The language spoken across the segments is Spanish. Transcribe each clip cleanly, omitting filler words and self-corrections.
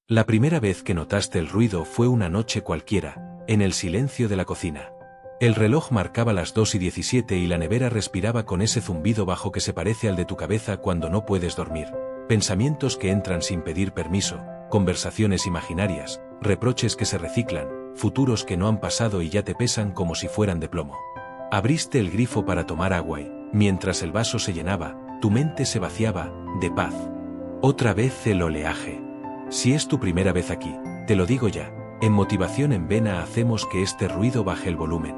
La primera vez que notaste el ruido fue una noche cualquiera, en el silencio de la cocina. El reloj marcaba las 2:17 y la nevera respiraba con ese zumbido bajo que se parece al de tu cabeza cuando no puedes dormir. Pensamientos que entran sin pedir permiso, conversaciones imaginarias, reproches que se reciclan, futuros que no han pasado y ya te pesan como si fueran de plomo. Abriste el grifo para tomar agua y, mientras el vaso se llenaba, tu mente se vaciaba, de paz. Otra vez el oleaje. Si es tu primera vez aquí, te lo digo ya, en Motivación en Vena hacemos que este ruido baje el volumen.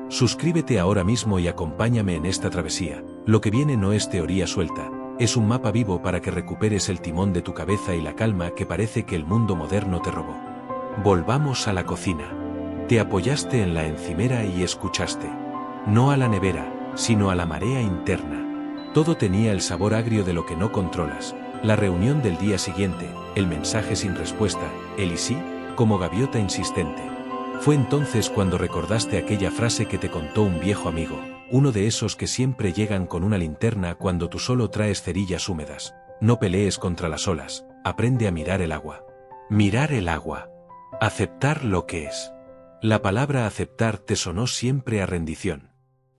Suscríbete ahora mismo y acompáñame en esta travesía. Lo que viene no es teoría suelta, es un mapa vivo para que recuperes el timón de tu cabeza y la calma que parece que el mundo moderno te robó. Volvamos a la cocina. Te apoyaste en la encimera y escuchaste. No a la nevera, sino a la marea interna. Todo tenía el sabor agrio de lo que no controlas. La reunión del día siguiente, el mensaje sin respuesta, el y sí, como gaviota insistente. Fue entonces cuando recordaste aquella frase que te contó un viejo amigo, uno de esos que siempre llegan con una linterna cuando tú solo traes cerillas húmedas. No pelees contra las olas, aprende a mirar el agua. Mirar el agua. Aceptar lo que es. La palabra aceptar te sonó siempre a rendición.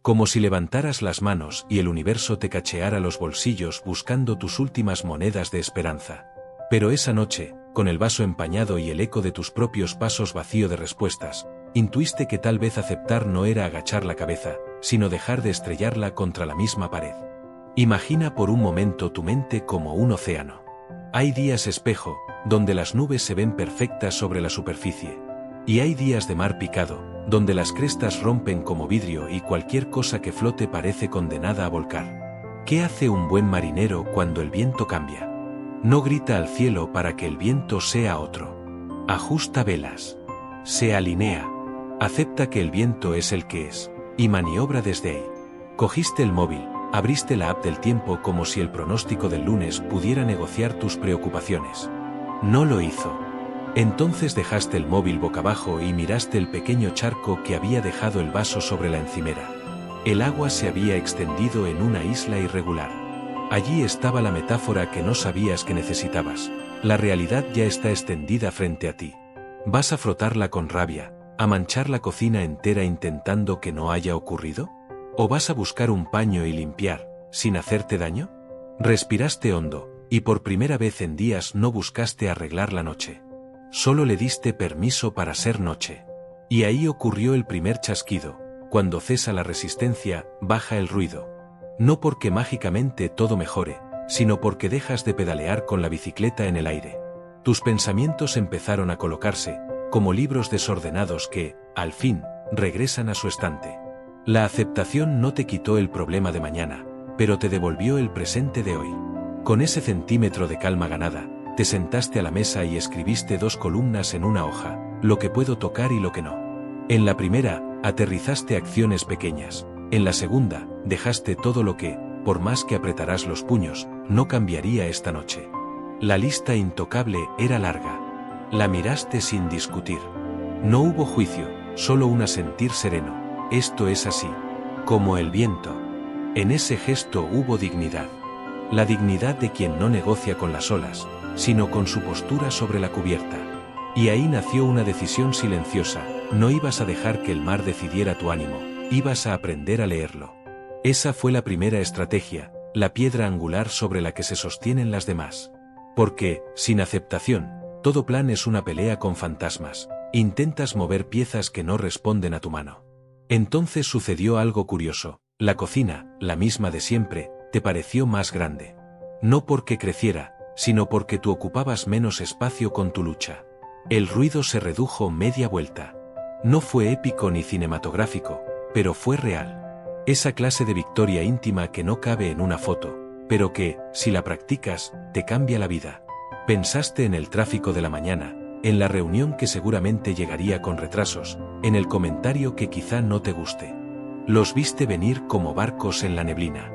Como si levantaras las manos y el universo te cacheara los bolsillos buscando tus últimas monedas de esperanza. Pero esa noche, con el vaso empañado y el eco de tus propios pasos vacío de respuestas, intuiste que tal vez aceptar no era agachar la cabeza, sino dejar de estrellarla contra la misma pared. Imagina por un momento tu mente como un océano. Hay días espejo, donde las nubes se ven perfectas sobre la superficie. Y hay días de mar picado, donde las crestas rompen como vidrio y cualquier cosa que flote parece condenada a volcar. ¿Qué hace un buen marinero cuando el viento cambia? No grita al cielo para que el viento sea otro. Ajusta velas. Se alinea. Acepta que el viento es el que es, y maniobra desde ahí. Cogiste el móvil, abriste la app del tiempo como si el pronóstico del lunes pudiera negociar tus preocupaciones. No lo hizo. Entonces dejaste el móvil boca abajo y miraste el pequeño charco que había dejado el vaso sobre la encimera. El agua se había extendido en una isla irregular. Allí estaba la metáfora que no sabías que necesitabas. La realidad ya está extendida frente a ti. ¿Vas a frotarla con rabia, a manchar la cocina entera intentando que no haya ocurrido? ¿O vas a buscar un paño y limpiar, sin hacerte daño? Respiraste hondo, y por primera vez en días no buscaste arreglar la noche. Solo le diste permiso para ser noche. Y ahí ocurrió el primer chasquido. Cuando cesa la resistencia, baja el ruido. No porque mágicamente todo mejore, sino porque dejas de pedalear con la bicicleta en el aire. Tus pensamientos empezaron a colocarse, como libros desordenados que, al fin, regresan a su estante. La aceptación no te quitó el problema de mañana, pero te devolvió el presente de hoy. Con ese centímetro de calma ganada, te sentaste a la mesa y escribiste 2 columnas en una hoja, lo que puedo tocar y lo que no. En la primera, aterrizaste acciones pequeñas. En la segunda, dejaste todo lo que, por más que apretaras los puños, no cambiaría esta noche. La lista intocable era larga. La miraste sin discutir. No hubo juicio, solo un asentir sereno. Esto es así. Como el viento. En ese gesto hubo dignidad. La dignidad de quien no negocia con las olas, sino con su postura sobre la cubierta. Y ahí nació una decisión silenciosa. No ibas a dejar que el mar decidiera tu ánimo, ibas a aprender a leerlo. Esa fue la primera estrategia, la piedra angular sobre la que se sostienen las demás. Porque, sin aceptación, todo plan es una pelea con fantasmas. Intentas mover piezas que no responden a tu mano. Entonces sucedió algo curioso. La cocina, la misma de siempre, te pareció más grande. No porque creciera, sino porque tú ocupabas menos espacio con tu lucha. El ruido se redujo media vuelta. No fue épico ni cinematográfico, pero fue real. Esa clase de victoria íntima que no cabe en una foto, pero que, si la practicas, te cambia la vida. Pensaste en el tráfico de la mañana, en la reunión que seguramente llegaría con retrasos, en el comentario que quizá no te guste. Los viste venir como barcos en la neblina.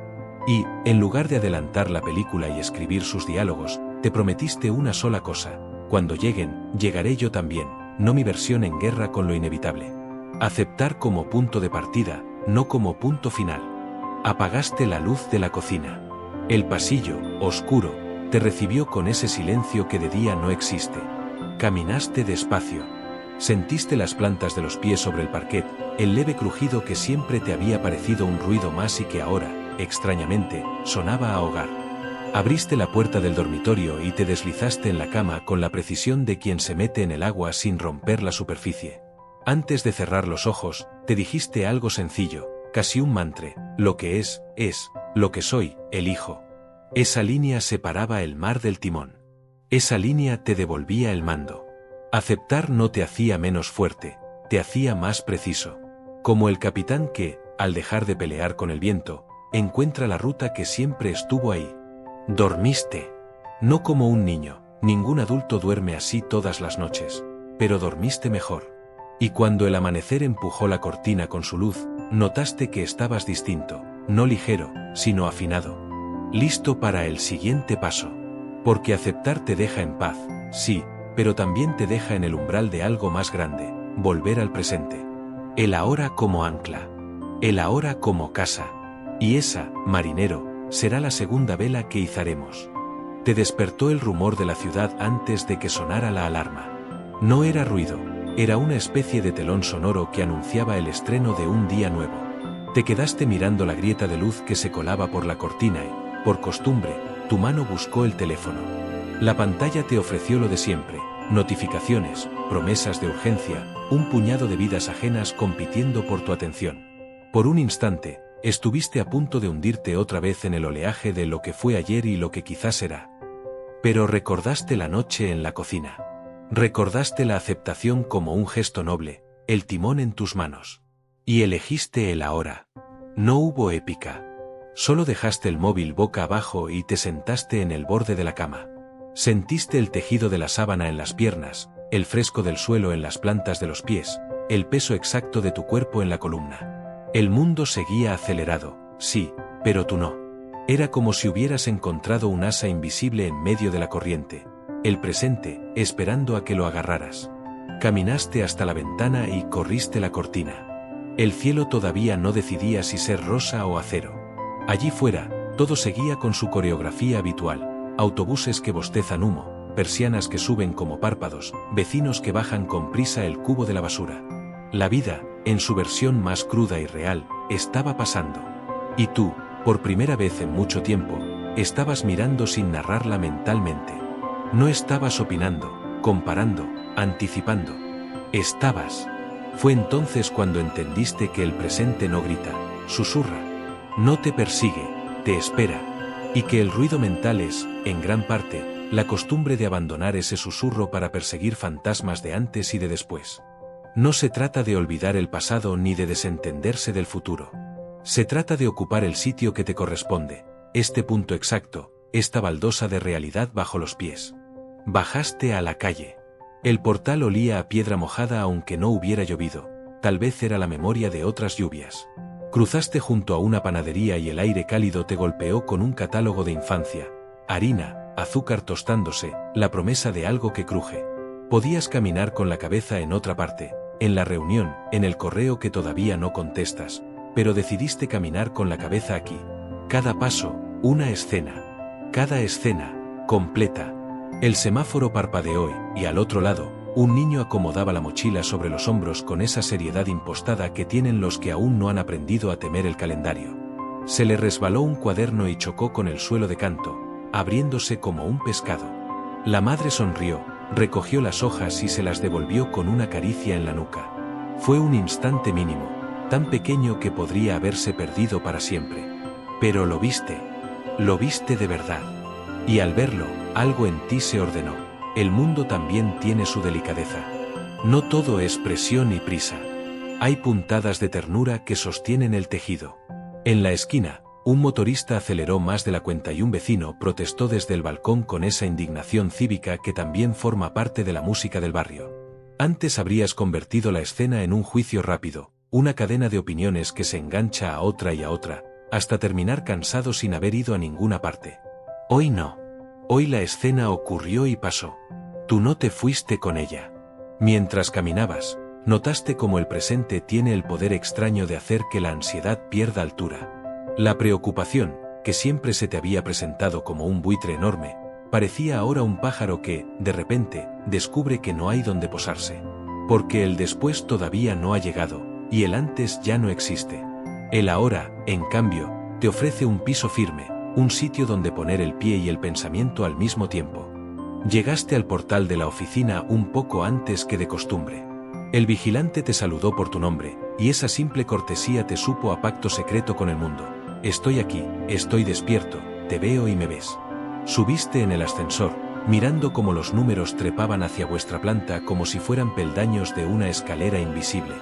Y, en lugar de adelantar la película y escribir sus diálogos, te prometiste una sola cosa: cuando lleguen, llegaré yo también, no mi versión en guerra con lo inevitable. Aceptar como punto de partida, no como punto final. Apagaste la luz de la cocina. El pasillo, oscuro, te recibió con ese silencio que de día no existe. Caminaste despacio. Sentiste las plantas de los pies sobre el parquet, el leve crujido que siempre te había parecido un ruido más y que ahora, extrañamente, sonaba a hogar. Abriste la puerta del dormitorio y te deslizaste en la cama con la precisión de quien se mete en el agua sin romper la superficie. Antes de cerrar los ojos, te dijiste algo sencillo, casi un mantra: lo que es, lo que soy, elijo. Esa línea separaba el mar del timón. Esa línea te devolvía el mando. Aceptar no te hacía menos fuerte, te hacía más preciso. Como el capitán que, al dejar de pelear con el viento, encuentra la ruta que siempre estuvo ahí. Dormiste. No como un niño, ningún adulto duerme así todas las noches, pero dormiste mejor. Y cuando el amanecer empujó la cortina con su luz, notaste que estabas distinto, no ligero, sino afinado. Listo para el siguiente paso. Porque aceptar te deja en paz, sí, pero también te deja en el umbral de algo más grande: volver al presente. El ahora como ancla. El ahora como casa. Y esa, marinero, será la segunda vela que izaremos. Te despertó el rumor de la ciudad antes de que sonara la alarma. No era ruido, era una especie de telón sonoro que anunciaba el estreno de un día nuevo. Te quedaste mirando la grieta de luz que se colaba por la cortina y, por costumbre, tu mano buscó el teléfono. La pantalla te ofreció lo de siempre: notificaciones, promesas de urgencia, un puñado de vidas ajenas compitiendo por tu atención. Por un instante, estuviste a punto de hundirte otra vez en el oleaje de lo que fue ayer y lo que quizás será. Pero recordaste la noche en la cocina. Recordaste la aceptación como un gesto noble, el timón en tus manos. Y elegiste el ahora. No hubo épica. Solo dejaste el móvil boca abajo y te sentaste en el borde de la cama. Sentiste el tejido de la sábana en las piernas, el fresco del suelo en las plantas de los pies, el peso exacto de tu cuerpo en la columna. El mundo seguía acelerado, sí, pero tú no. Era como si hubieras encontrado un asa invisible en medio de la corriente, el presente, esperando a que lo agarraras. Caminaste hasta la ventana y corriste la cortina. El cielo todavía no decidía si ser rosa o acero. Allí fuera, todo seguía con su coreografía habitual: autobuses que bostezan humo, persianas que suben como párpados, vecinos que bajan con prisa el cubo de la basura. La vida, en su versión más cruda y real, estaba pasando. Y tú, por primera vez en mucho tiempo, estabas mirando sin narrarla mentalmente. No estabas opinando, comparando, anticipando. Estabas. Fue entonces cuando entendiste que el presente no grita, susurra, no te persigue, te espera. Y que el ruido mental es, en gran parte, la costumbre de abandonar ese susurro para perseguir fantasmas de antes y de después. No se trata de olvidar el pasado ni de desentenderse del futuro. Se trata de ocupar el sitio que te corresponde, este punto exacto, esta baldosa de realidad bajo los pies. Bajaste a la calle. El portal olía a piedra mojada aunque no hubiera llovido, tal vez era la memoria de otras lluvias. Cruzaste junto a una panadería y el aire cálido te golpeó con un catálogo de infancia: harina, azúcar tostándose, la promesa de algo que cruje. Podías caminar con la cabeza en otra parte, en la reunión, en el correo que todavía no contestas, pero decidiste caminar con la cabeza aquí. Cada paso, una escena. Cada escena, completa. El semáforo parpadeó y al otro lado, un niño acomodaba la mochila sobre los hombros con esa seriedad impostada que tienen los que aún no han aprendido a temer el calendario. Se le resbaló un cuaderno y chocó con el suelo de canto, abriéndose como un pescado. La madre sonrió, recogió las hojas y se las devolvió con una caricia en la nuca. Fue un instante mínimo, tan pequeño que podría haberse perdido para siempre. Pero lo viste de verdad. Y al verlo, algo en ti se ordenó: el mundo también tiene su delicadeza. No todo es presión y prisa. Hay puntadas de ternura que sostienen el tejido. En la esquina, un motorista aceleró más de la cuenta y un vecino protestó desde el balcón con esa indignación cívica que también forma parte de la música del barrio. Antes habrías convertido la escena en un juicio rápido, una cadena de opiniones que se engancha a otra y a otra, hasta terminar cansado sin haber ido a ninguna parte. Hoy no. Hoy la escena ocurrió y pasó. Tú no te fuiste con ella. Mientras caminabas, notaste cómo el presente tiene el poder extraño de hacer que la ansiedad pierda altura. La preocupación, que siempre se te había presentado como un buitre enorme, Parecía ahora un pájaro que, de repente, descubre que no hay donde posarse. Porque el después todavía no ha llegado, y el antes ya no existe. El ahora, en cambio, te ofrece un piso firme, un sitio donde poner el pie y el pensamiento al mismo tiempo. Llegaste al portal de la oficina un poco antes que de costumbre. El vigilante te saludó por tu nombre, y esa simple cortesía te supo a pacto secreto con el mundo. Estoy aquí, estoy despierto, te veo y me ves. Subiste en el ascensor, mirando cómo los números trepaban hacia vuestra planta como si fueran peldaños de una escalera invisible.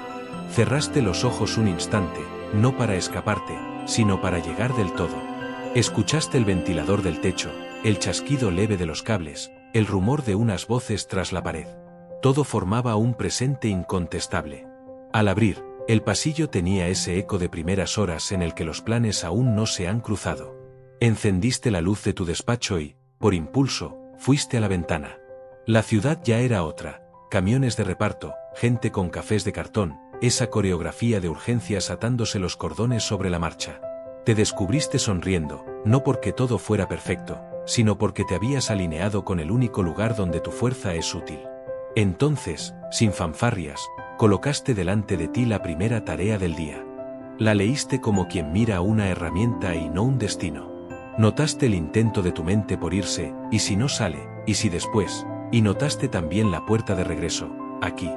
Cerraste los ojos un instante, no para escaparte, sino para llegar del todo. Escuchaste el ventilador del techo, el chasquido leve de los cables, el rumor de unas voces tras la pared. Todo formaba un presente incontestable. Al abrir, el pasillo tenía ese eco de primeras horas en el que los planes aún no se han cruzado. Encendiste la luz de tu despacho y, por impulso, fuiste a la ventana. La ciudad ya era otra, camiones de reparto, gente con cafés de cartón, esa coreografía de urgencias atándose los cordones sobre la marcha. Te descubriste sonriendo, no porque todo fuera perfecto, sino porque te habías alineado con el único lugar donde tu fuerza es útil. Entonces, sin fanfarrias, colocaste delante de ti la primera tarea del día. La leíste como quien mira una herramienta y no un destino. Notaste el intento de tu mente por irse, y si no sale, y si después, y notaste también la puerta de regreso, aquí.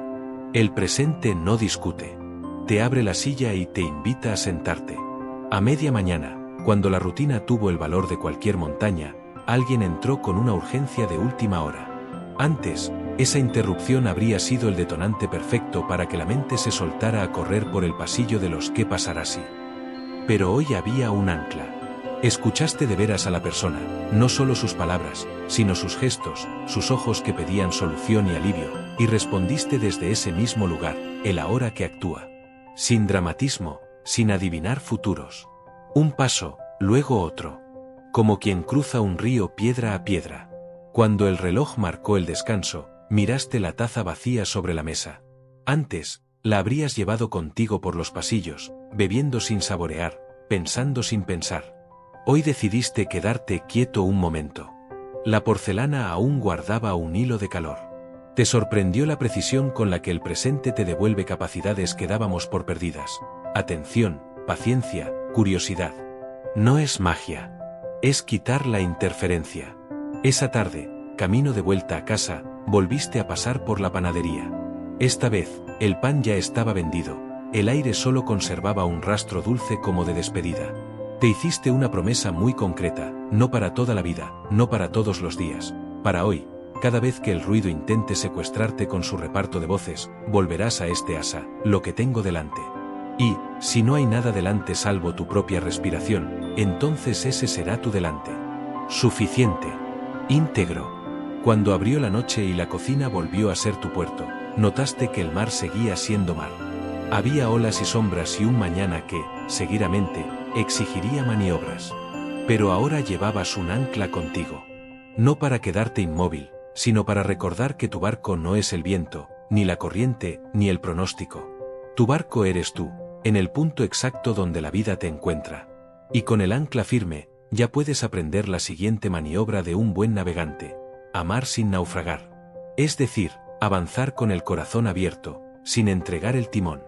El presente no discute. Te abre la silla y te invita a sentarte. A media mañana, cuando la rutina tuvo el valor de cualquier montaña, alguien entró con una urgencia de última hora. Antes, esa interrupción habría sido el detonante perfecto para que la mente se soltara a correr por el pasillo de los qué pasará si. Pero hoy había un ancla. Escuchaste de veras a la persona, no solo sus palabras, sino sus gestos, sus ojos que pedían solución y alivio, y respondiste desde ese mismo lugar, el ahora que actúa. Sin dramatismo, sin adivinar futuros. Un paso, luego otro. Como quien cruza un río piedra a piedra. Cuando el reloj marcó el descanso, miraste la taza vacía sobre la mesa. Antes, la habrías llevado contigo por los pasillos, bebiendo sin saborear, pensando sin pensar. Hoy decidiste quedarte quieto un momento. La porcelana aún guardaba un hilo de calor. Te sorprendió la precisión con la que el presente te devuelve capacidades que dábamos por perdidas. Atención, paciencia, curiosidad. No es magia. Es quitar la interferencia. Esa tarde, camino de vuelta a casa, volviste a pasar por la panadería. Esta vez, el pan ya estaba vendido, el aire solo conservaba un rastro dulce como de despedida. Te hiciste una promesa muy concreta, no para toda la vida, no para todos los días, para hoy. Cada vez que el ruido intente secuestrarte con su reparto de voces, volverás a este asa, lo que tengo delante. Y, si no hay nada delante salvo tu propia respiración, entonces ese será tu delante. Suficiente. Íntegro. Cuando abrió la noche y la cocina volvió a ser tu puerto, notaste que el mar seguía siendo mar. Había olas y sombras y un mañana que, seguidamente, exigiría maniobras. Pero ahora llevabas un ancla contigo. No para quedarte inmóvil, sino para recordar que tu barco no es el viento, ni la corriente, ni el pronóstico. Tu barco eres tú, en el punto exacto donde la vida te encuentra. Y con el ancla firme, ya puedes aprender la siguiente maniobra de un buen navegante: amar sin naufragar. Es decir, avanzar con el corazón abierto, sin entregar el timón.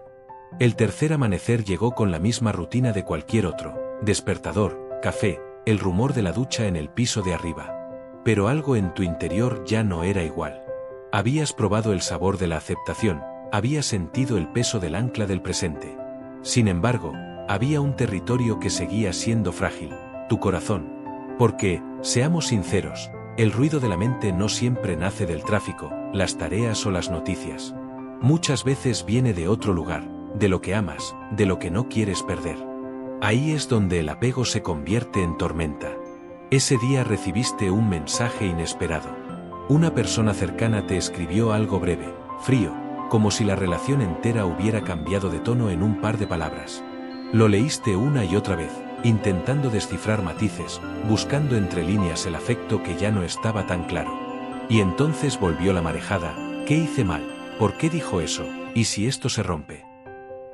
El tercer amanecer llegó con la misma rutina de cualquier otro: despertador, café, el rumor de la ducha en el piso de arriba. Pero algo en tu interior ya no era igual. Habías probado el sabor de la aceptación, habías sentido el peso del ancla del presente. Sin embargo, había un territorio que seguía siendo frágil: tu corazón. Porque, seamos sinceros, el ruido de la mente no siempre nace del tráfico, las tareas o las noticias. Muchas veces viene de otro lugar, de lo que amas, de lo que no quieres perder. Ahí es donde el apego se convierte en tormenta. Ese día recibiste un mensaje inesperado. Una persona cercana te escribió algo breve, frío, como si la relación entera hubiera cambiado de tono en un par de palabras. Lo leíste una y otra vez, intentando descifrar matices, buscando entre líneas el afecto que ya no estaba tan claro. Y entonces volvió la marejada: ¿qué hice mal? ¿Por qué dijo eso? ¿Y si esto se rompe?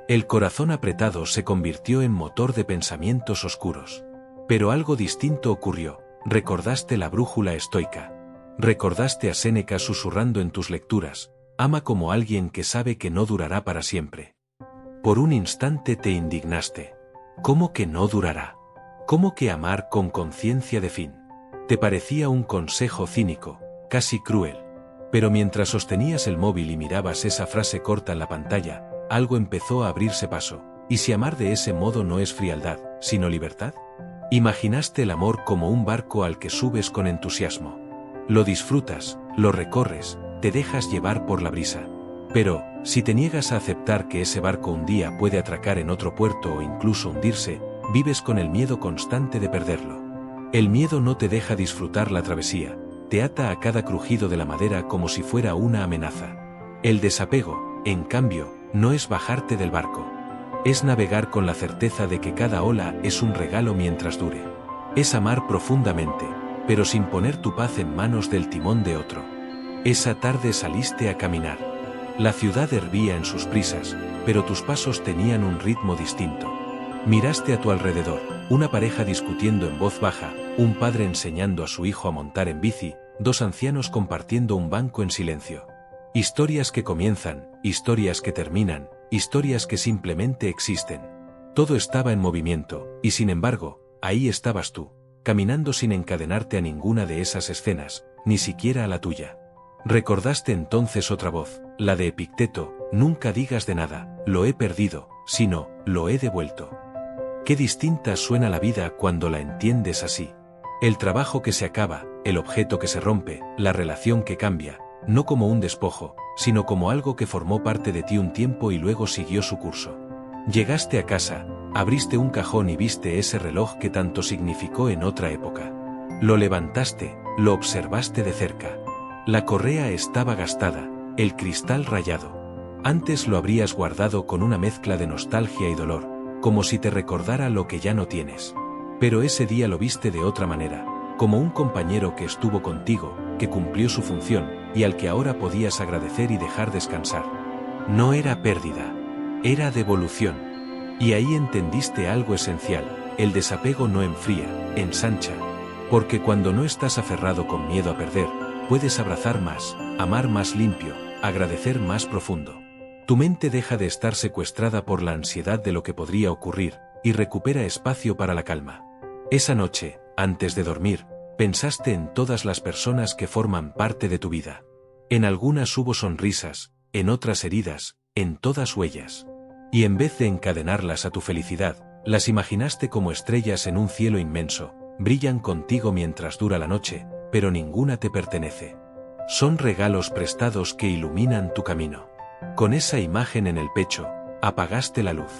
El corazón apretado se convirtió en motor de pensamientos oscuros. Pero algo distinto ocurrió. Recordaste la brújula estoica. Recordaste a Séneca susurrando en tus lecturas, ama como alguien que sabe que no durará para siempre. Por un instante te indignaste. ¿Cómo que no durará? ¿Cómo que amar con conciencia de fin? Te parecía un consejo cínico, casi cruel. Pero mientras sostenías el móvil y mirabas esa frase corta en la pantalla, algo empezó a abrirse paso. ¿Y si amar de ese modo no es frialdad, sino libertad? Imaginaste el amor como un barco al que subes con entusiasmo. Lo disfrutas, lo recorres, te dejas llevar por la brisa. Pero, si te niegas a aceptar que ese barco un día puede atracar en otro puerto o incluso hundirse, vives con el miedo constante de perderlo. El miedo no te deja disfrutar la travesía, te ata a cada crujido de la madera como si fuera una amenaza. El desapego, en cambio, no es bajarte del barco. Es navegar con la certeza de que cada ola es un regalo mientras dure. Es amar profundamente, pero sin poner tu paz en manos del timón de otro. Esa tarde saliste a caminar. La ciudad hervía en sus prisas, pero tus pasos tenían un ritmo distinto. Miraste a tu alrededor, una pareja discutiendo en voz baja, un padre enseñando a su hijo a montar en bici, dos ancianos compartiendo un banco en silencio. Historias que comienzan, historias que terminan, historias que simplemente existen. Todo estaba en movimiento, y sin embargo, ahí estabas tú, caminando sin encadenarte a ninguna de esas escenas, ni siquiera a la tuya. Recordaste entonces otra voz, la de Epicteto, nunca digas de nada, lo he perdido, sino, lo he devuelto. Qué distinta suena la vida cuando la entiendes así. El trabajo que se acaba, el objeto que se rompe, la relación que cambia, no como un despojo, sino como algo que formó parte de ti un tiempo y luego siguió su curso. Llegaste a casa, abriste un cajón y viste ese reloj que tanto significó en otra época. Lo levantaste, lo observaste de cerca. La correa estaba gastada, el cristal rayado. Antes lo habrías guardado con una mezcla de nostalgia y dolor, como si te recordara lo que ya no tienes. Pero ese día lo viste de otra manera, como un compañero que estuvo contigo, que cumplió su función, y al que ahora podías agradecer y dejar descansar. No era pérdida, era devolución. Y ahí entendiste algo esencial, el desapego no enfría, ensancha. Porque cuando no estás aferrado con miedo a perder, puedes abrazar más, amar más limpio, agradecer más profundo. Tu mente deja de estar secuestrada por la ansiedad de lo que podría ocurrir, y recupera espacio para la calma. Esa noche, antes de dormir, pensaste en todas las personas que forman parte de tu vida. En algunas hubo sonrisas, en otras heridas, en todas huellas. Y en vez de encadenarlas a tu felicidad, las imaginaste como estrellas en un cielo inmenso, brillan contigo mientras dura la noche, pero ninguna te pertenece. Son regalos prestados que iluminan tu camino. Con esa imagen en el pecho, apagaste la luz.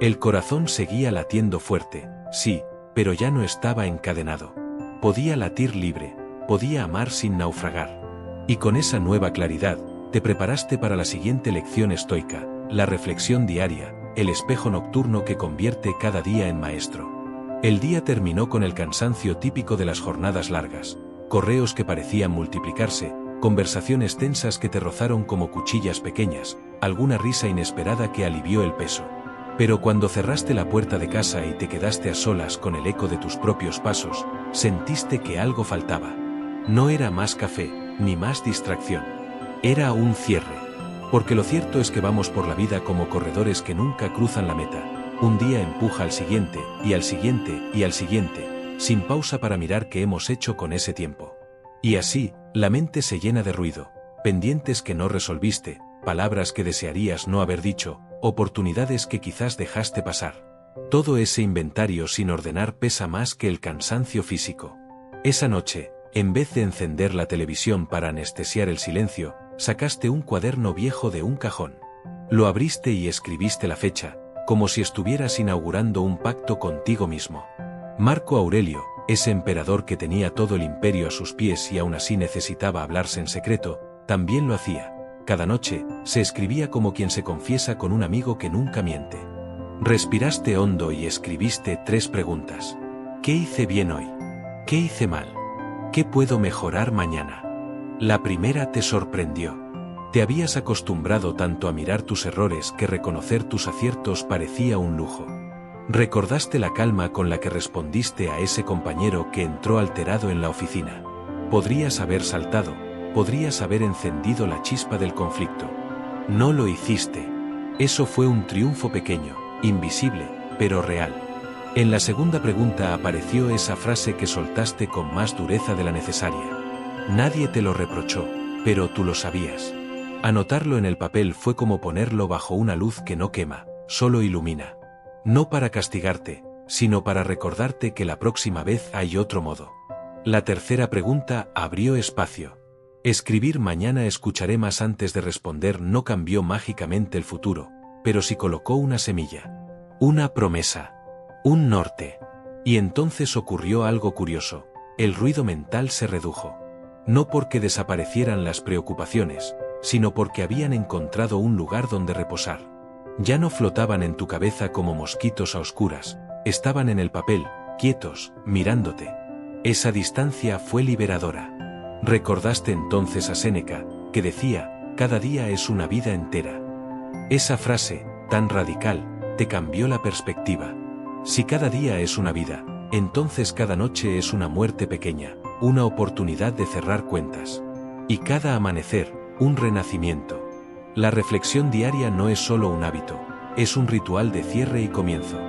El corazón seguía latiendo fuerte, sí, pero ya no estaba encadenado. Podía latir libre, podía amar sin naufragar. Y con esa nueva claridad, te preparaste para la siguiente lección estoica, la reflexión diaria, el espejo nocturno que convierte cada día en maestro. El día terminó con el cansancio típico de las jornadas largas, correos que parecían multiplicarse, conversaciones tensas que te rozaron como cuchillas pequeñas, alguna risa inesperada que alivió el peso. Pero cuando cerraste la puerta de casa y te quedaste a solas con el eco de tus propios pasos, sentiste que algo faltaba. No era más café, ni más distracción. Era un cierre. Porque lo cierto es que vamos por la vida como corredores que nunca cruzan la meta. Un día empuja al siguiente, y al siguiente, y al siguiente, sin pausa para mirar qué hemos hecho con ese tiempo. Y así, la mente se llena de ruido, pendientes que no resolviste, palabras que desearías no haber dicho, oportunidades que quizás dejaste pasar. Todo ese inventario sin ordenar pesa más que el cansancio físico. Esa noche, en vez de encender la televisión para anestesiar el silencio, sacaste un cuaderno viejo de un cajón. Lo abriste y escribiste la fecha, como si estuvieras inaugurando un pacto contigo mismo. Marco Aurelio, ese emperador que tenía todo el imperio a sus pies y aún así necesitaba hablarse en secreto, también lo hacía. Cada noche, se escribía como quien se confiesa con un amigo que nunca miente. Respiraste hondo y escribiste 3 preguntas. ¿Qué hice bien hoy? ¿Qué hice mal? ¿Qué puedo mejorar mañana? La primera te sorprendió. Te habías acostumbrado tanto a mirar tus errores que reconocer tus aciertos parecía un lujo. Recordaste la calma con la que respondiste a ese compañero que entró alterado en la oficina. Podrías haber saltado, podrías haber encendido la chispa del conflicto. No lo hiciste. Eso fue un triunfo pequeño, invisible, pero real. En la segunda pregunta apareció esa frase que soltaste con más dureza de la necesaria. Nadie te lo reprochó, pero tú lo sabías. Anotarlo en el papel fue como ponerlo bajo una luz que no quema, solo ilumina. No para castigarte, sino para recordarte que la próxima vez hay otro modo. La tercera pregunta abrió espacio. Escribir mañana escucharé más antes de responder no cambió mágicamente el futuro, pero sí colocó una semilla. Una promesa. Un norte. Y entonces ocurrió algo curioso. El ruido mental se redujo. No porque desaparecieran las preocupaciones, sino porque habían encontrado un lugar donde reposar. Ya no flotaban en tu cabeza como mosquitos a oscuras, estaban en el papel, quietos, mirándote. Esa distancia fue liberadora. Recordaste entonces a Séneca, que decía, cada día es una vida entera. Esa frase, tan radical, te cambió la perspectiva. Si cada día es una vida, entonces cada noche es una muerte pequeña, una oportunidad de cerrar cuentas. Y cada amanecer, un renacimiento. La reflexión diaria no es solo un hábito, es un ritual de cierre y comienzo.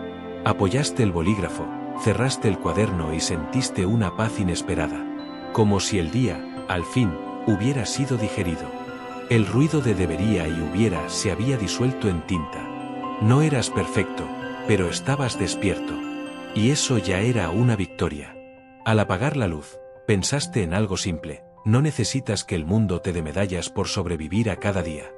Apoyaste el bolígrafo, cerraste el cuaderno y sentiste una paz inesperada. Como si el día, al fin, hubiera sido digerido. El ruido de debería y hubiera se había disuelto en tinta. No eras perfecto, pero estabas despierto. Y eso ya era una victoria. Al apagar la luz, pensaste en algo simple, no necesitas que el mundo te dé medallas por sobrevivir a cada día.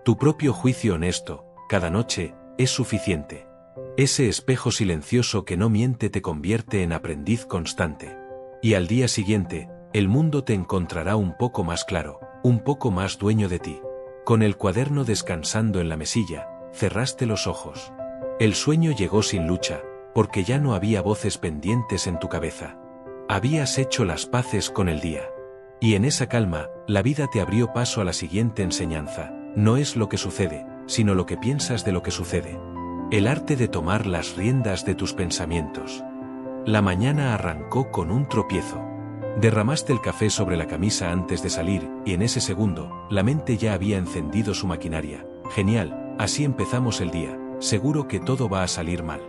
Tu propio juicio honesto, cada noche, es suficiente. Ese espejo silencioso que no miente te convierte en aprendiz constante. Y al día siguiente, el mundo te encontrará un poco más claro, un poco más dueño de ti. Con el cuaderno descansando en la mesilla, cerraste los ojos. El sueño llegó sin lucha, porque ya no había voces pendientes en tu cabeza. Habías hecho las paces con el día. Y en esa calma, la vida te abrió paso a la siguiente enseñanza. No es lo que sucede, sino lo que piensas de lo que sucede. El arte de tomar las riendas de tus pensamientos. La mañana arrancó con un tropiezo. Derramaste el café sobre la camisa antes de salir, y en ese segundo, la mente ya había encendido su maquinaria. Genial, así empezamos el día, seguro que todo va a salir mal.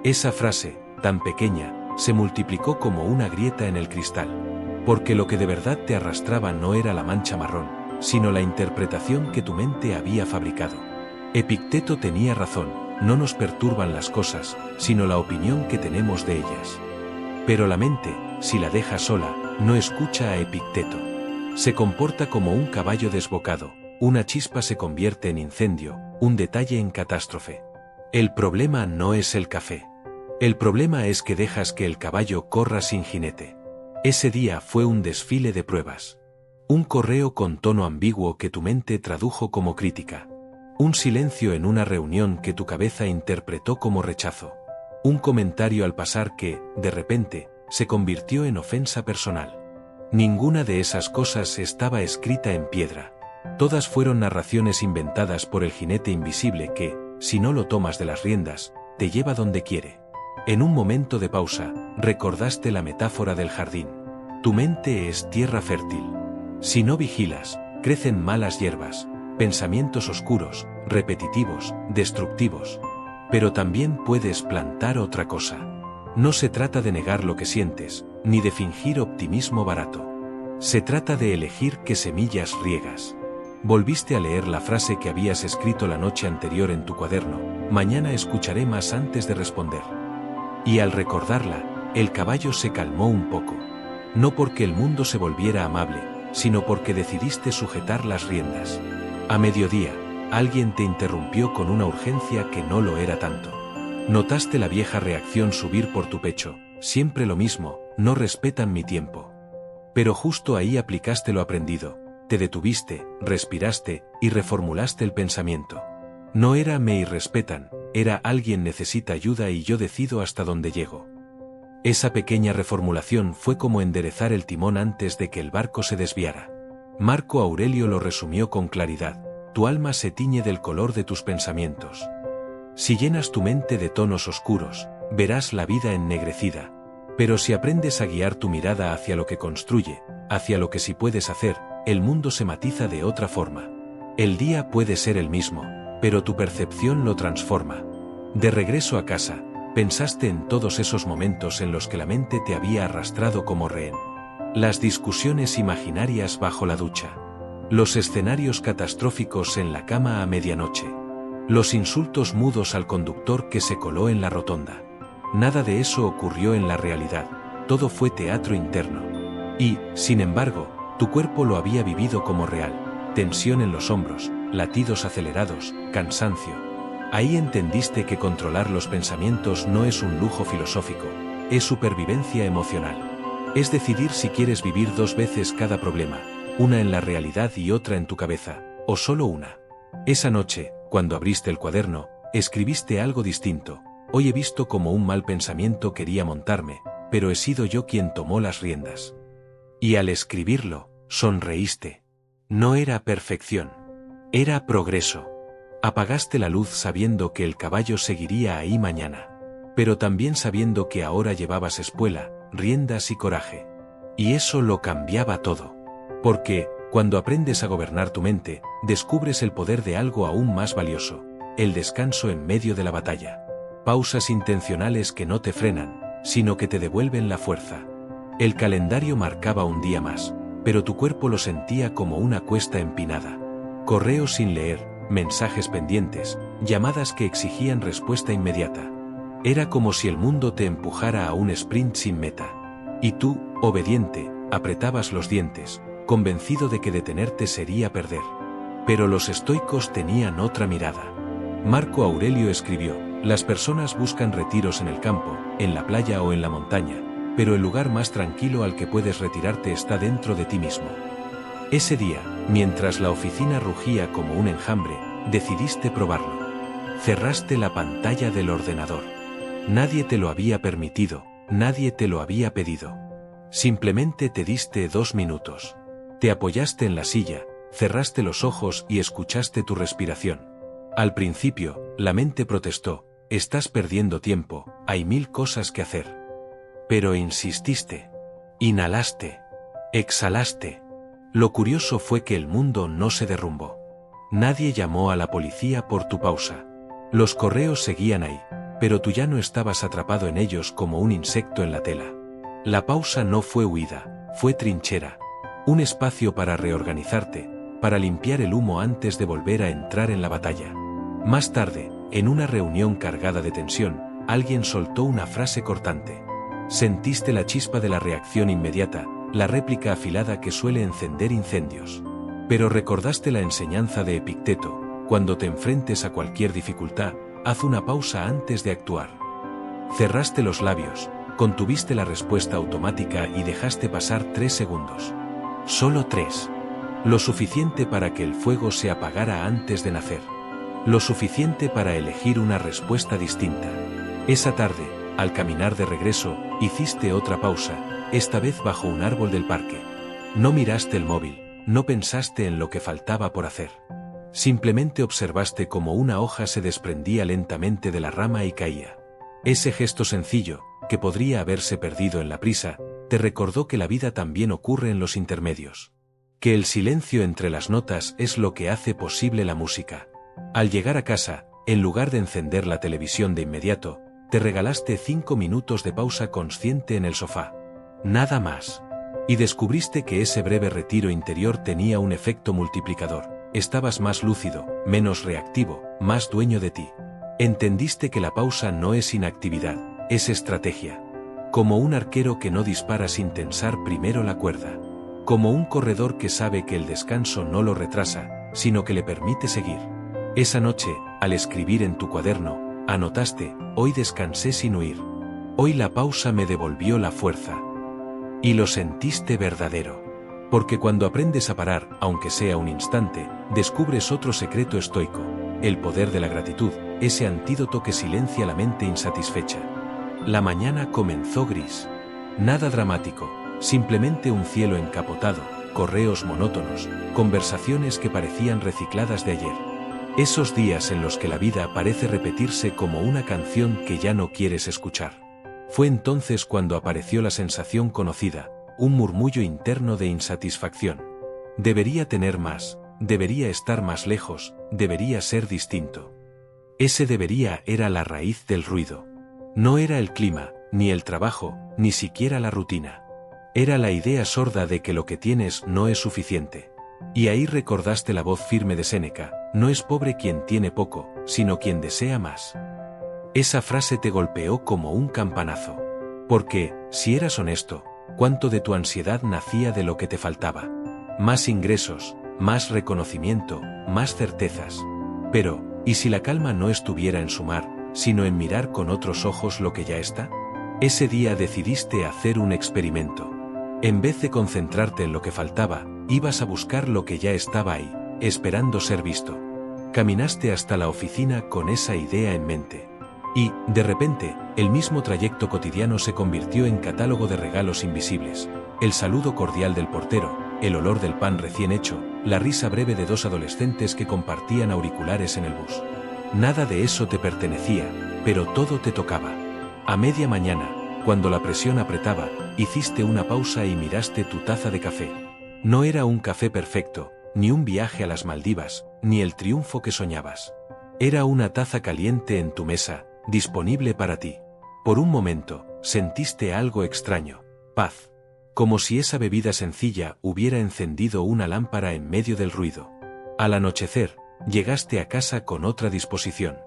Esa frase, tan pequeña, se multiplicó como una grieta en el cristal. Porque lo que de verdad te arrastraba no era la mancha marrón, sino la interpretación que tu mente había fabricado. Epicteto tenía razón, no nos perturban las cosas, sino la opinión que tenemos de ellas. Pero la mente, si la deja sola, no escucha a Epicteto. Se comporta como un caballo desbocado, una chispa se convierte en incendio, un detalle en catástrofe. El problema no es el café. El problema es que dejas que el caballo corra sin jinete. Ese día fue un desfile de pruebas. Un correo con tono ambiguo que tu mente tradujo como crítica. Un silencio en una reunión que tu cabeza interpretó como rechazo. Un comentario al pasar que, de repente, se convirtió en ofensa personal. Ninguna de esas cosas estaba escrita en piedra. Todas fueron narraciones inventadas por el jinete invisible que, si no lo tomas de las riendas, te lleva donde quiere. En un momento de pausa, recordaste la metáfora del jardín. Tu mente es tierra fértil. Si no vigilas, crecen malas hierbas, pensamientos oscuros, repetitivos, destructivos. Pero también puedes plantar otra cosa. No se trata de negar lo que sientes, ni de fingir optimismo barato. Se trata de elegir qué semillas riegas. Volviste a leer la frase que habías escrito la noche anterior en tu cuaderno, mañana escucharé más antes de responder. Y al recordarla, el caballo se calmó un poco. No porque el mundo se volviera amable, sino porque decidiste sujetar las riendas. A mediodía, alguien te interrumpió con una urgencia que no lo era tanto. Notaste la vieja reacción subir por tu pecho, siempre lo mismo, no respetan mi tiempo. Pero justo ahí aplicaste lo aprendido, te detuviste, respiraste, y reformulaste el pensamiento. No era me irrespetan, era alguien necesita ayuda y yo decido hasta dónde llego. Esa pequeña reformulación fue como enderezar el timón antes de que el barco se desviara. Marco Aurelio lo resumió con claridad, tu alma se tiñe del color de tus pensamientos. Si llenas tu mente de tonos oscuros, verás la vida ennegrecida. Pero si aprendes a guiar tu mirada hacia lo que construye, hacia lo que sí puedes hacer, el mundo se matiza de otra forma. El día puede ser el mismo, pero tu percepción lo transforma. De regreso a casa, pensaste en todos esos momentos en los que la mente te había arrastrado como rehén. Las discusiones imaginarias bajo la ducha. Los escenarios catastróficos en la cama a medianoche. Los insultos mudos al conductor que se coló en la rotonda. Nada de eso ocurrió en la realidad, todo fue teatro interno. Y, sin embargo, tu cuerpo lo había vivido como real. Tensión en los hombros, latidos acelerados, cansancio. Ahí entendiste que controlar los pensamientos no es un lujo filosófico, es supervivencia emocional. Es decidir si quieres vivir 2 veces cada problema, una en la realidad y otra en tu cabeza, o solo una. Esa noche, cuando abriste el cuaderno, escribiste algo distinto. Hoy he visto como un mal pensamiento quería montarme, pero he sido yo quien tomó las riendas. Y al escribirlo, sonreíste. No era perfección. Era progreso. Apagaste la luz sabiendo que el caballo seguiría ahí mañana. Pero también sabiendo que ahora llevabas espuela, riendas y coraje. Y eso lo cambiaba todo. Porque, cuando aprendes a gobernar tu mente, descubres el poder de algo aún más valioso, el descanso en medio de la batalla. Pausas intencionales que no te frenan, sino que te devuelven la fuerza. El calendario marcaba un día más, pero tu cuerpo lo sentía como una cuesta empinada. Correos sin leer, mensajes pendientes, llamadas que exigían respuesta inmediata. Era como si el mundo te empujara a un sprint sin meta. Y tú, obediente, apretabas los dientes, convencido de que detenerte sería perder. Pero los estoicos tenían otra mirada. Marco Aurelio escribió: las personas buscan retiros en el campo, en la playa o en la montaña, pero el lugar más tranquilo al que puedes retirarte está dentro de ti mismo. Ese día, mientras la oficina rugía como un enjambre, decidiste probarlo. Cerraste la pantalla del ordenador. Nadie te lo había permitido, nadie te lo había pedido. Simplemente te diste 2 minutos. Te apoyaste en la silla, cerraste los ojos y escuchaste tu respiración. Al principio, la mente protestó: estás perdiendo tiempo, hay 1000 cosas que hacer. Pero insististe. Inhalaste. Exhalaste. Lo curioso fue que el mundo no se derrumbó. Nadie llamó a la policía por tu pausa. Los correos seguían ahí, pero tú ya no estabas atrapado en ellos como un insecto en la tela. La pausa no fue huida, fue trinchera. Un espacio para reorganizarte, para limpiar el humo antes de volver a entrar en la batalla. Más tarde, en una reunión cargada de tensión, alguien soltó una frase cortante. Sentiste la chispa de la reacción inmediata, la réplica afilada que suele encender incendios. Pero recordaste la enseñanza de Epicteto: cuando te enfrentes a cualquier dificultad, haz una pausa antes de actuar. Cerraste los labios, contuviste la respuesta automática y dejaste pasar 3 segundos. Solo 3. Lo suficiente para que el fuego se apagara antes de nacer. Lo suficiente para elegir una respuesta distinta. Esa tarde, al caminar de regreso, hiciste otra pausa, esta vez bajo un árbol del parque. No miraste el móvil, no pensaste en lo que faltaba por hacer. Simplemente observaste cómo una hoja se desprendía lentamente de la rama y caía. Ese gesto sencillo, que podría haberse perdido en la prisa, te recordó que la vida también ocurre en los intermedios. Que el silencio entre las notas es lo que hace posible la música. Al llegar a casa, en lugar de encender la televisión de inmediato, te regalaste 5 minutos de pausa consciente en el sofá. Nada más. Y descubriste que ese breve retiro interior tenía un efecto multiplicador. Estabas más lúcido, menos reactivo, más dueño de ti. Entendiste que la pausa no es inactividad, es estrategia. Como un arquero que no dispara sin tensar primero la cuerda. Como un corredor que sabe que el descanso no lo retrasa, sino que le permite seguir. Esa noche, al escribir en tu cuaderno, anotaste: hoy descansé sin huir. Hoy la pausa me devolvió la fuerza. Y lo sentiste verdadero. Porque cuando aprendes a parar, aunque sea un instante, descubres otro secreto estoico: el poder de la gratitud, ese antídoto que silencia la mente insatisfecha. La mañana comenzó gris. Nada dramático, simplemente un cielo encapotado, correos monótonos, conversaciones que parecían recicladas de ayer. Esos días en los que la vida parece repetirse como una canción que ya no quieres escuchar. Fue entonces cuando apareció la sensación conocida, un murmullo interno de insatisfacción. Debería tener más, debería estar más lejos, debería ser distinto. Ese debería era la raíz del ruido. No era el clima, ni el trabajo, ni siquiera la rutina. Era la idea sorda de que lo que tienes no es suficiente. Y ahí recordaste la voz firme de Séneca: no es pobre quien tiene poco, sino quien desea más. Esa frase te golpeó como un campanazo. Porque, si eras honesto, ¿cuánto de tu ansiedad nacía de lo que te faltaba? Más ingresos, más reconocimiento, más certezas. Pero, ¿y si la calma no estuviera en sumar, sino en mirar con otros ojos lo que ya está? Ese día decidiste hacer un experimento. En vez de concentrarte en lo que faltaba, ibas a buscar lo que ya estaba ahí, esperando ser visto. Caminaste hasta la oficina con esa idea en mente. Y, de repente, el mismo trayecto cotidiano se convirtió en catálogo de regalos invisibles. El saludo cordial del portero, el olor del pan recién hecho, la risa breve de dos adolescentes que compartían auriculares en el bus. Nada de eso te pertenecía, pero todo te tocaba. A media mañana, cuando la presión apretaba, hiciste una pausa y miraste tu taza de café. No era un café perfecto, ni un viaje a las Maldivas, ni el triunfo que soñabas. Era una taza caliente en tu mesa, disponible para ti. Por un momento, sentiste algo extraño: paz. Como si esa bebida sencilla hubiera encendido una lámpara en medio del ruido. Al anochecer, llegaste a casa con otra disposición.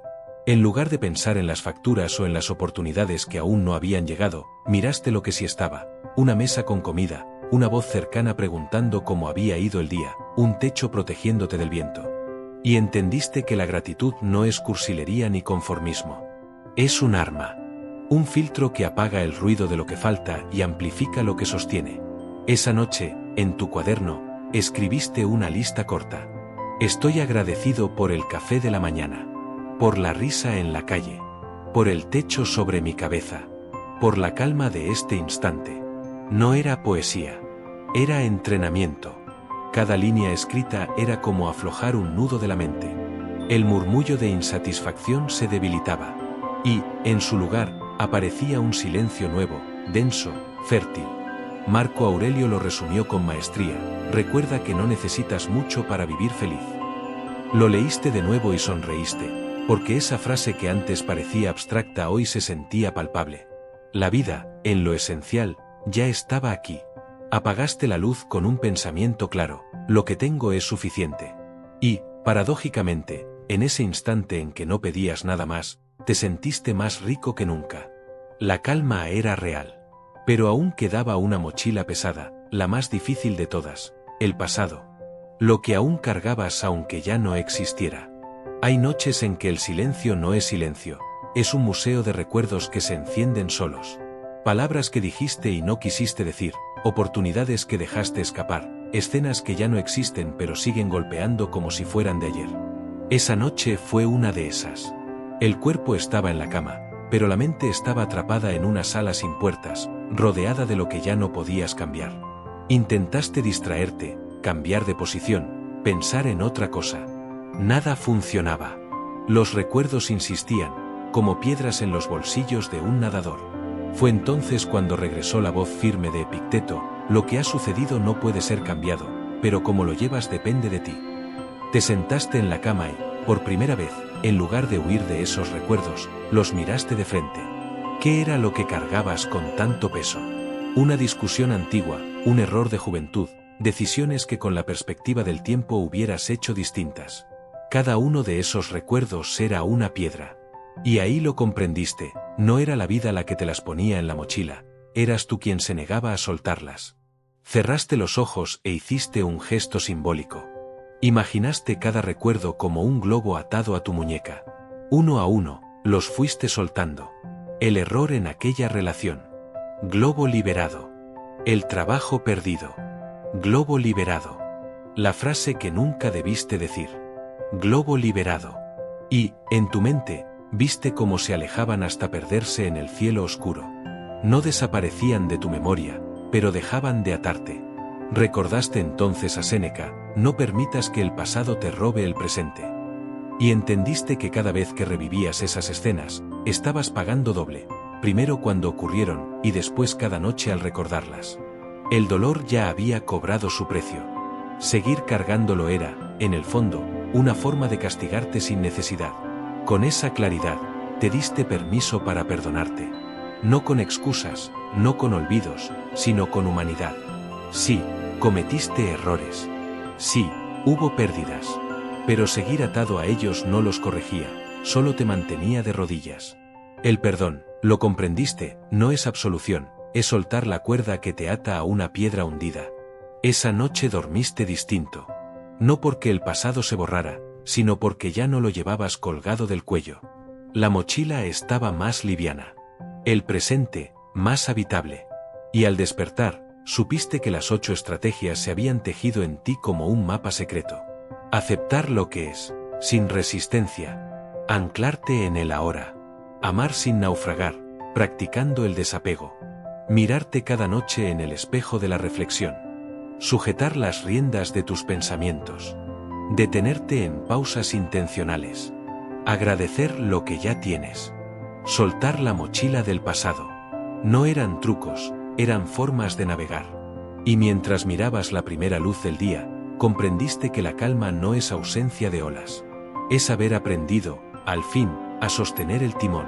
En lugar de pensar en las facturas o en las oportunidades que aún no habían llegado, miraste lo que sí estaba: una mesa con comida, una voz cercana preguntando cómo había ido el día, un techo protegiéndote del viento. Y entendiste que la gratitud no es cursilería ni conformismo. Es un arma. Un filtro que apaga el ruido de lo que falta y amplifica lo que sostiene. Esa noche, en tu cuaderno, escribiste una lista corta. Estoy agradecido por el café de la mañana, por la risa en la calle, por el techo sobre mi cabeza, por la calma de este instante. No era poesía, era entrenamiento. Cada línea escrita era como aflojar un nudo de la mente. El murmullo de insatisfacción se debilitaba. Y, en su lugar, aparecía un silencio nuevo, denso, fértil. Marco Aurelio lo resumió con maestría: recuerda que no necesitas mucho para vivir feliz. Lo leíste de nuevo y sonreíste, porque esa frase que antes parecía abstracta hoy se sentía palpable. La vida, en lo esencial, ya estaba aquí. Apagaste la luz con un pensamiento claro: lo que tengo es suficiente. Y, paradójicamente, en ese instante en que no pedías nada más, te sentiste más rico que nunca. La calma era real. Pero aún quedaba una mochila pesada, la más difícil de todas: el pasado. Lo que aún cargabas aunque ya no existiera. Hay noches en que el silencio no es silencio, es un museo de recuerdos que se encienden solos. Palabras que dijiste y no quisiste decir, oportunidades que dejaste escapar, escenas que ya no existen pero siguen golpeando como si fueran de ayer. Esa noche fue una de esas. El cuerpo estaba en la cama, pero la mente estaba atrapada en una sala sin puertas, rodeada de lo que ya no podías cambiar. Intentaste distraerte, cambiar de posición, pensar en otra cosa. Nada funcionaba. Los recuerdos insistían, como piedras en los bolsillos de un nadador. Fue entonces cuando regresó la voz firme de Epicteto: lo que ha sucedido no puede ser cambiado, pero como lo llevas depende de ti. Te sentaste en la cama y, por primera vez, en lugar de huir de esos recuerdos, los miraste de frente. ¿Qué era lo que cargabas con tanto peso? Una discusión antigua, un error de juventud, decisiones que con la perspectiva del tiempo hubieras hecho distintas. Cada uno de esos recuerdos era una piedra. Y ahí lo comprendiste: no era la vida la que te las ponía en la mochila, eras tú quien se negaba a soltarlas. Cerraste los ojos e hiciste un gesto simbólico. Imaginaste cada recuerdo como un globo atado a tu muñeca. Uno a uno, los fuiste soltando. El error en aquella relación. Globo liberado. El trabajo perdido. Globo liberado. La frase que nunca debiste decir. Globo liberado. Y, en tu mente, viste cómo se alejaban hasta perderse en el cielo oscuro. No desaparecían de tu memoria, pero dejaban de atarte. Recordaste entonces a Séneca: no permitas que el pasado te robe el presente. Y entendiste que cada vez que revivías esas escenas, estabas pagando doble, primero cuando ocurrieron y después cada noche al recordarlas. El dolor ya había cobrado su precio. Seguir cargándolo era, en el fondo, una forma de castigarte sin necesidad. Con esa claridad, te diste permiso para perdonarte. No con excusas, no con olvidos, sino con humanidad. Sí, cometiste errores. Sí, hubo pérdidas. Pero seguir atado a ellos no los corregía, solo te mantenía de rodillas. El perdón, lo comprendiste, no es absolución, es soltar la cuerda que te ata a una piedra hundida. Esa noche dormiste distinto. No porque el pasado se borrara, sino porque ya no lo llevabas colgado del cuello. La mochila estaba más liviana. El presente, más habitable. Y al despertar, supiste que las 8 estrategias se habían tejido en ti como un mapa secreto. Aceptar lo que es, sin resistencia. Anclarte en el ahora. Amar sin naufragar, practicando el desapego. Mirarte cada noche en el espejo de la reflexión. Sujetar las riendas de tus pensamientos. Detenerte en pausas intencionales. Agradecer lo que ya tienes. Soltar la mochila del pasado. No eran trucos, eran formas de navegar. Y mientras mirabas la primera luz del día, comprendiste que la calma no es ausencia de olas. Es haber aprendido, al fin, a sostener el timón.